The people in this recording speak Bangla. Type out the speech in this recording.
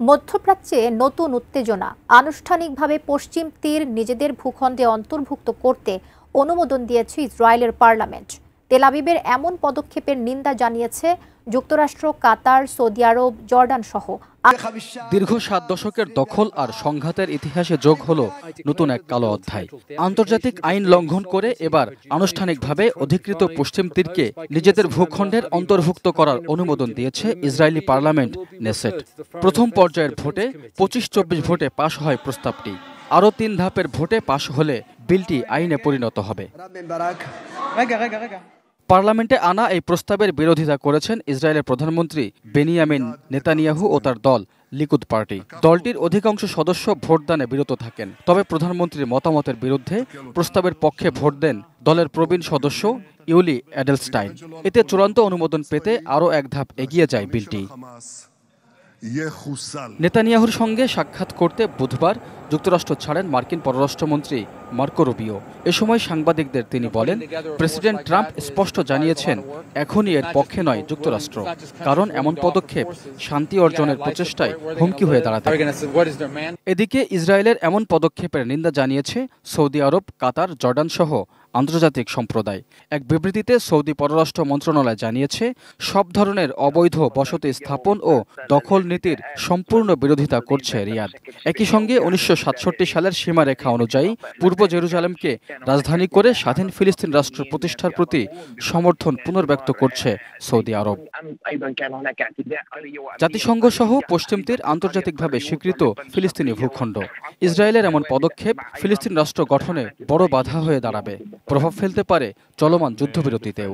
মধ্যপ্রাচ্যে নতুন উত্তেজনা, আনুষ্ঠানিকভাবে পশ্চিম তীর নিজেদের ভূখণ্ডে অন্তর্ভুক্ত করতে অনুমোদন দিয়েছে ইসরায়েলের পার্লামেন্ট। তেল আবিবের এমন পদক্ষেপের নিন্দা জানিয়েছে যুক্তরাষ্ট্র, কাতার, সৌদি আরব, জর্ডান সহ দীর্ঘ 7 দশকের দখল আর সংঘাতের ইতিহাসে যোগ হলো নতুন এক কালো অধ্যায়। আন্তর্জাতিক আইন লঙ্ঘন করে এবার আনুষ্ঠানিকভাবে অধিকৃত পশ্চিম তীরকে নিজেদের ভূখণ্ডের অন্তর্ভুক্ত করার অনুমোদন দিয়েছে ইসরায়েলি পার্লামেন্ট নেসেট। প্রথম পর্যায়ের ভোটে 25-24 ভোটে পাশ হয় প্রস্তাবটি। আরও 3 ধাপের ভোটে পাশ হলে বিলটি আইনে পরিণত হবে। পার্লামেন্টে আনা এই প্রস্তাবের বিরোধিতা করেছেন ইসরায়েলের প্রধানমন্ত্রী বেনিয়ামিন নেতানিয়াহু ও তার দল লিকুদ পার্টি। দলটির অধিকাংশ সদস্য ভোটদানে বিরত থাকেন, তবে প্রধানমন্ত্রীর মতামতের বিরুদ্ধে প্রস্তাবের পক্ষে ভোট দেন দলের প্রবীণ সদস্য ইউলি এডেলস্টাইন। এতে চূড়ান্ত অনুমোদন পেতে আরও এক ধাপ এগিয়ে যায় বিলটি। নেতানিয়াহুর সঙ্গে সাক্ষাৎ করতে বুধবার যুক্তরাষ্ট্র ছাড়েন মার্কিন পররাষ্ট্রমন্ত্রী মার্কো রুবিও। এ সময় সাংবাদিকদের তিনি বলেন, প্রেসিডেন্ট ট্রাম্প স্পষ্ট জানিয়েছেন এখনই এর পক্ষে নয় যুক্তরাষ্ট্র, কারণ এমন পদক্ষেপ শান্তি অর্জনের প্রচেষ্টায় হুমকি হয়ে দাঁড়াতে পারে। এদিকে ইসরায়েলের এমন পদক্ষেপের নিন্দা জানিয়েছে সৌদি আরব, কাতার, জর্ডান সহ আন্তর্জাতিক সম্প্রদায়। এক বিবৃতিতে সৌদি পররাষ্ট্র মন্ত্রণালয় জানিয়েছে, সব ধরনের অবৈধ বসতি স্থাপন ও দখল নীতির সম্পূর্ণ বিরোধিতা করছে রিয়াদ। একই সঙ্গে 1967 সালের সীমারেখা অনুযায়ী পূর্ব জেরুজালেমকে রাজধানী করে স্বাধীন ফিলিস্তিন রাষ্ট্র প্রতিষ্ঠার প্রতি সমর্থন পুনর্ব্যক্ত করছে সৌদি আরব। জাতিসংঘ সহ পশ্চিম তীর আন্তর্জাতিকভাবে স্বীকৃত ফিলিস্তিনি ভূখণ্ড। ইসরায়েলের এমন পদক্ষেপ ফিলিস্তিন রাষ্ট্র গঠনে বড় বাধা হয়ে দাঁড়াবে, প্রভাব ফেলতে পারে চলমান যুদ্ধবিরতিতেও।